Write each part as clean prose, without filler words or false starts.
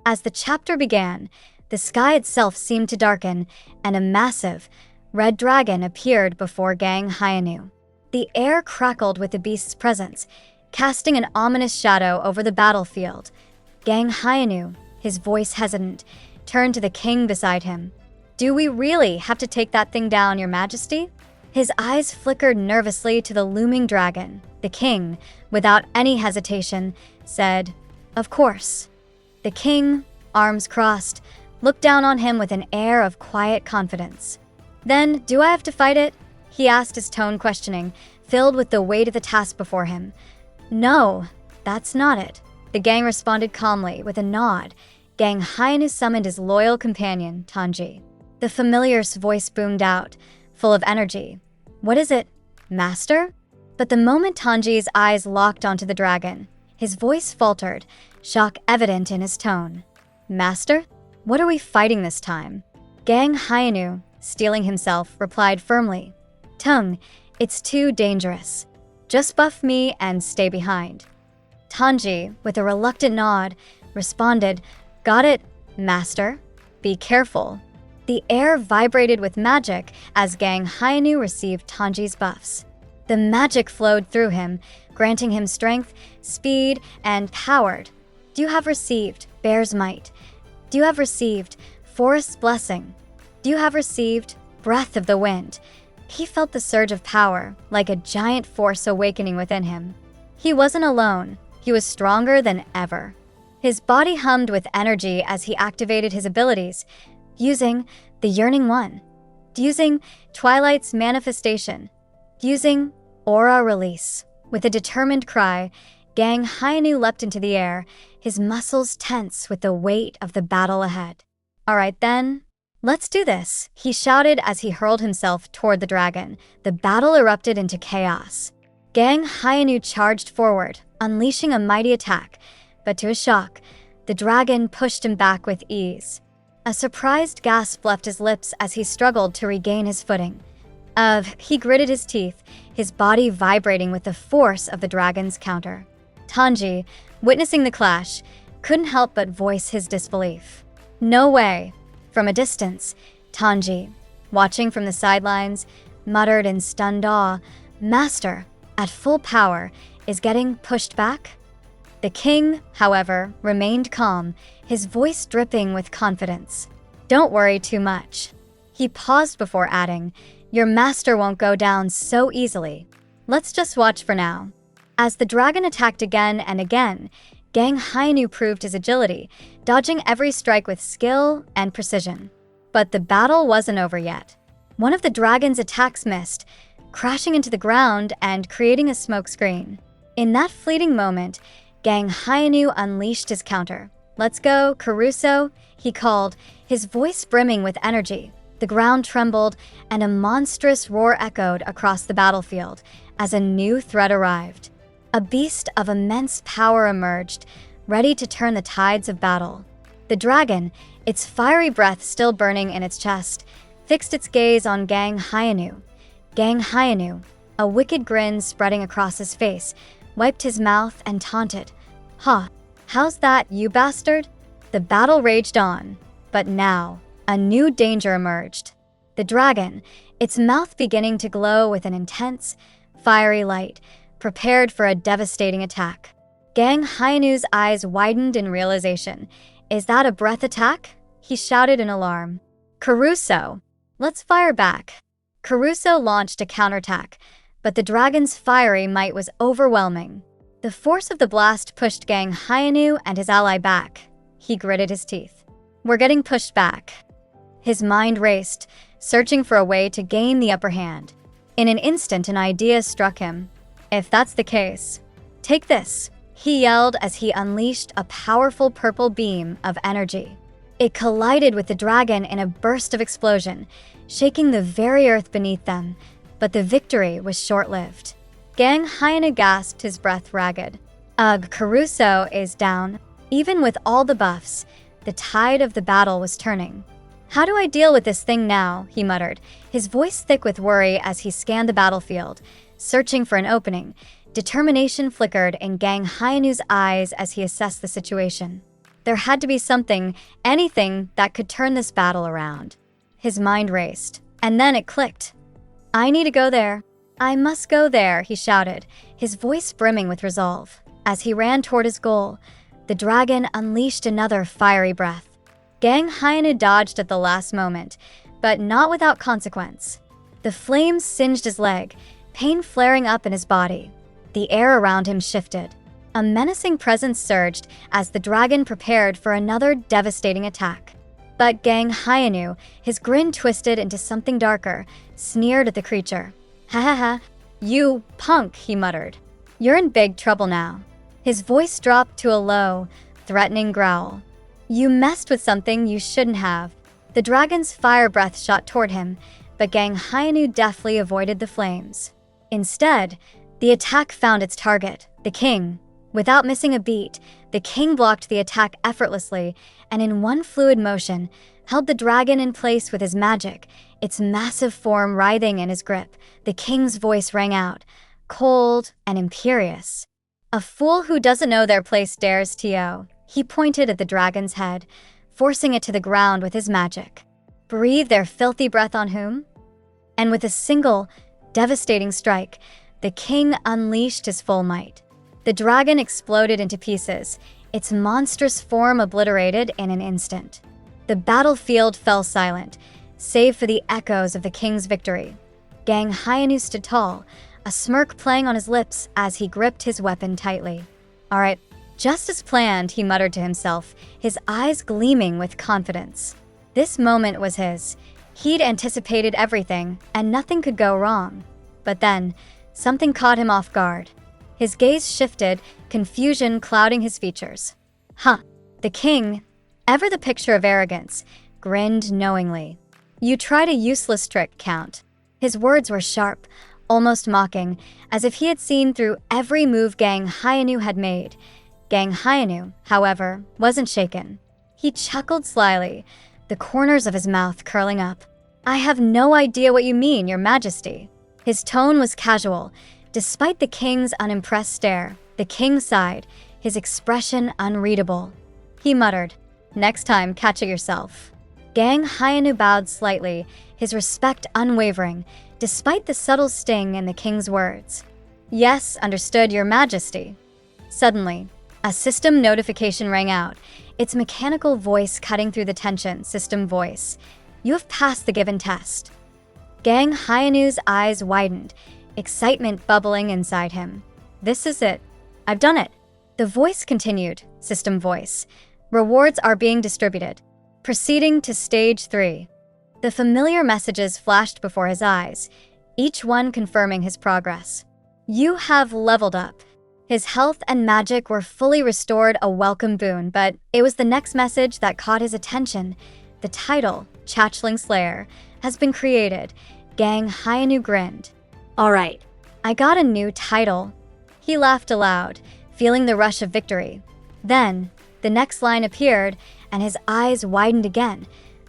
As the chapter began, the sky itself seemed to darken, and a massive, red dragon appeared before Gang Hyanu. The air crackled with the beast's presence, casting an ominous shadow over the battlefield. Gang Hyanu, his voice hesitant, turned to the king beside him. "Do we really have to take that thing down, Your Majesty?" His eyes flickered nervously to the looming dragon. The king, without any hesitation, said, "Of course." The king, arms crossed, looked down on him with an air of quiet confidence. "Then, do I have to fight it?" he asked, his tone questioning, filled with the weight of the task before him. "No, that's not it," the gang responded calmly with a nod. Gang Hyanu summoned his loyal companion, Tanji. The familiar's voice boomed out, full of energy. "What is it, Master?" But the moment Tanji's eyes locked onto the dragon, his voice faltered, shock evident in his tone. "Master, what are we fighting this time?" Gang Hyanu, steeling himself, replied firmly. "Tung, it's too dangerous. Just buff me and stay behind." Tanji, with a reluctant nod, responded, "Got it, Master. Be careful." The air vibrated with magic as Gang Hyanu received Tanji's buffs. The magic flowed through him, granting him strength, speed, and power. "You have received Bear's Might. You have received Forest's Blessing. You have received Breath of the Wind." He felt the surge of power, like a giant force awakening within him. He wasn't alone. He was stronger than ever. His body hummed with energy as he activated his abilities, using the Yearning One, using Twilight's Manifestation, using Aura Release. With a determined cry, Gang Hyanu leapt into the air, his muscles tense with the weight of the battle ahead. "All right then, let's do this," he shouted as he hurled himself toward the dragon. The battle erupted into chaos. Gang Hyanu charged forward, unleashing a mighty attack, but to his shock, the dragon pushed him back with ease. A surprised gasp left his lips as he struggled to regain his footing. He gritted his teeth, his body vibrating with the force of the dragon's counter. Tanji, witnessing the clash, couldn't help but voice his disbelief. "No way." From a distance, Tanji, watching from the sidelines, muttered in stunned awe, "Master, at full power, is getting pushed back?" The king, however, remained calm, his voice dripping with confidence. "Don't worry too much." He paused before adding, "Your master won't go down so easily. Let's just watch for now." As the dragon attacked again and again, Gang Hyanu proved his agility, dodging every strike with skill and precision. But the battle wasn't over yet. One of the dragon's attacks missed, crashing into the ground and creating a smoke screen. In that fleeting moment, Gang Hyanu unleashed his counter. "Let's go, Caruso," he called, his voice brimming with energy. The ground trembled, and a monstrous roar echoed across the battlefield as a new threat arrived. A beast of immense power emerged, ready to turn the tides of battle. The dragon, its fiery breath still burning in its chest, fixed its gaze on Gang Hyanu. Gang Hyanu, a wicked grin spreading across his face, wiped his mouth and taunted. "Ha, how's that, you bastard?" The battle raged on, but now a new danger emerged. The dragon, its mouth beginning to glow with an intense, fiery light, prepared for a devastating attack. Gang Hyanu's eyes widened in realization. "Is that a breath attack?" he shouted in alarm. "Caruso, let's fire back." Caruso launched a counterattack, but the dragon's fiery might was overwhelming. The force of the blast pushed Gang Hyanu and his ally back. He gritted his teeth. "We're getting pushed back." His mind raced, searching for a way to gain the upper hand. In an instant, an idea struck him. "If that's the case, take this," he yelled as he unleashed a powerful purple beam of energy. It collided with the dragon in a burst of explosion, shaking the very earth beneath them, but the victory was short-lived. Gang Hyanu gasped, his breath ragged. "Ugh, Caruso is down." Even with all the buffs, the tide of the battle was turning. "How do I deal with this thing now?" he muttered, his voice thick with worry as he scanned the battlefield, searching for an opening. Determination flickered in Gang Hyanu's eyes as he assessed the situation. There had to be something, anything that could turn this battle around. His mind raced, and then it clicked. I need to go there. I must go there, he shouted, his voice brimming with resolve. As he ran toward his goal, the dragon unleashed another fiery breath. Gang Hyenu dodged at the last moment, but not without consequence. The flames singed his leg, pain flaring up in his body. The air around him shifted. A menacing presence surged as the dragon prepared for another devastating attack. But Gang Hyenu, his grin twisted into something darker, sneered at the creature. Ha ha ha, you punk, he muttered. You're in big trouble now. His voice dropped to a low, threatening growl. You messed with something you shouldn't have. The dragon's fire breath shot toward him, but Gang Hyenu deftly avoided the flames. Instead, the attack found its target, the king. Without missing a beat, the king blocked the attack effortlessly and in one fluid motion, held the dragon in place with his magic, its massive form writhing in his grip. The king's voice rang out, cold and imperious. A fool who doesn't know their place dares to. He pointed at the dragon's head, forcing it to the ground with his magic. Breathe their filthy breath on whom? And with a single, devastating strike, the king unleashed his full might. The dragon exploded into pieces, its monstrous form obliterated in an instant. The battlefield fell silent, save for the echoes of the king's victory. Gang Hyenu stood tall, a smirk playing on his lips as he gripped his weapon tightly. All right, just as planned, he muttered to himself, his eyes gleaming with confidence. This moment was his. He'd anticipated everything, and nothing could go wrong. But then, something caught him off guard. His gaze shifted, confusion clouding his features. The king, ever the picture of arrogance, grinned knowingly. You tried a useless trick, Count. His words were sharp, almost mocking, as if he had seen through every move Gang Hyenu had made. Gang Hyenu, however, wasn't shaken. He chuckled slyly, the corners of his mouth curling up. I have no idea what you mean, Your Majesty. His tone was casual. Despite the king's unimpressed stare, the king sighed, his expression unreadable. He muttered, Next time, catch it yourself. Gang Hyenu bowed slightly, his respect unwavering, despite the subtle sting in the king's words. Yes, understood, Your Majesty. Suddenly, a system notification rang out, its mechanical voice cutting through the tension. System voice. You have passed the given test. Gang Hyenu's eyes widened, excitement bubbling inside him. This is it. I've done it. The voice continued, system voice. Rewards are being distributed. Proceeding to stage 3. The familiar messages flashed before his eyes, each one confirming his progress. You have leveled up. His health and magic were fully restored, a welcome boon, but it was the next message that caught his attention. The title, Chachling Slayer, has been created. Gang Hyenu grinned. All right, I got a new title. He laughed aloud, feeling the rush of victory. Then, the next line appeared, and his eyes widened again.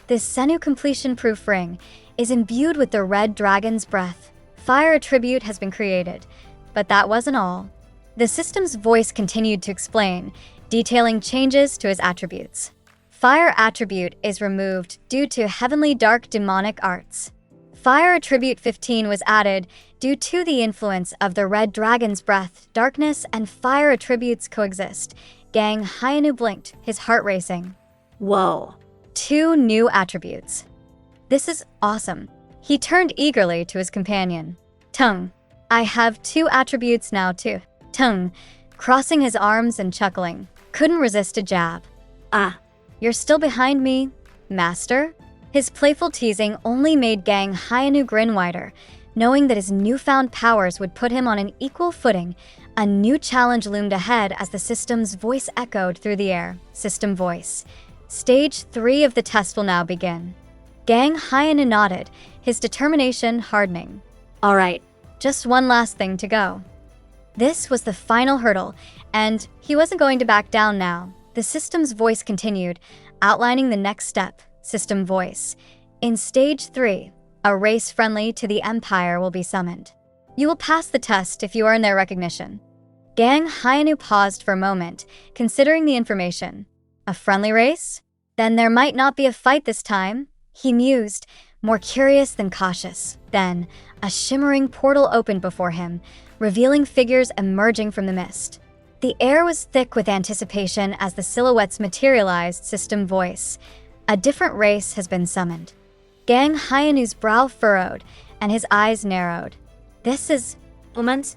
This Senu completion proof ring is imbued with the red dragon's breath. Fire attribute has been created. But that wasn't all. The system's voice continued to explain, detailing changes to his attributes. Fire attribute is removed due to heavenly dark demonic arts. Fire attribute 15 was added due to the influence of the red dragon's breath. Darkness and fire attributes coexist. Gang Hyenu blinked, his heart racing. Whoa. 2 new attributes. This is awesome. He turned eagerly to his companion. Tongue. I have 2 attributes now too. Tongue, crossing his arms and chuckling. Couldn't resist a jab. You're still behind me, master? His playful teasing only made Gang Hyenu grin wider, knowing that his newfound powers would put him on an equal footing. A new challenge loomed ahead as the system's voice echoed through the air. System voice. Stage 3 of the test will now begin. Gang Hyenu nodded, his determination hardening. All right, just one last thing to go. This was the final hurdle, and he wasn't going to back down now. The system's voice continued, outlining the next step. System voice. In stage 3, a race friendly to the Empire will be summoned. You will pass the test if you earn their recognition. Gang Hyenu paused for a moment, considering the information. A friendly race? Then there might not be a fight this time, he mused, more curious than cautious. Then, a shimmering portal opened before him, revealing figures emerging from the mist. The air was thick with anticipation as the silhouettes materialized. System voice. A different race has been summoned. Gang Hyanu's brow furrowed, and his eyes narrowed. This is... Moment?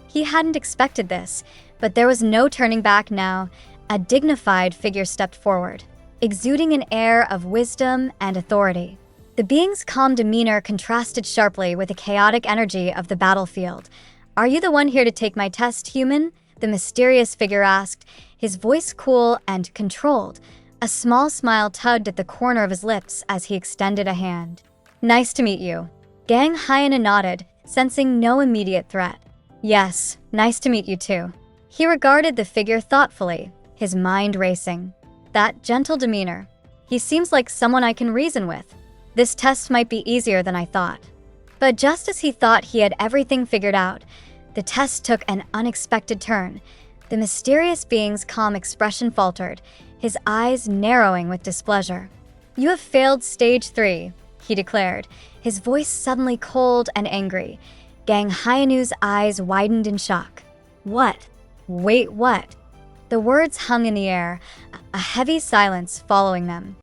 He hadn't expected this, but there was no turning back now. A dignified figure stepped forward, exuding an air of wisdom and authority. The being's calm demeanor contrasted sharply with the chaotic energy of the battlefield. "Are you the one here to take my test, human?" the mysterious figure asked, his voice cool and controlled. A small smile tugged at the corner of his lips as he extended a hand. "Nice to meet you." Gang Hyena nodded, sensing no immediate threat. "Yes, nice to meet you too." He regarded the figure thoughtfully, his mind racing. That gentle demeanor. He seems like someone I can reason with. This test might be easier than I thought. But just as he thought he had everything figured out, the test took an unexpected turn. The mysterious being's calm expression faltered, his eyes narrowing with displeasure. "You have failed stage 3, he declared, his voice suddenly cold and angry. Gang Hyanu's eyes widened in shock. "What? Wait, what?" The words hung in the air, a heavy silence following them.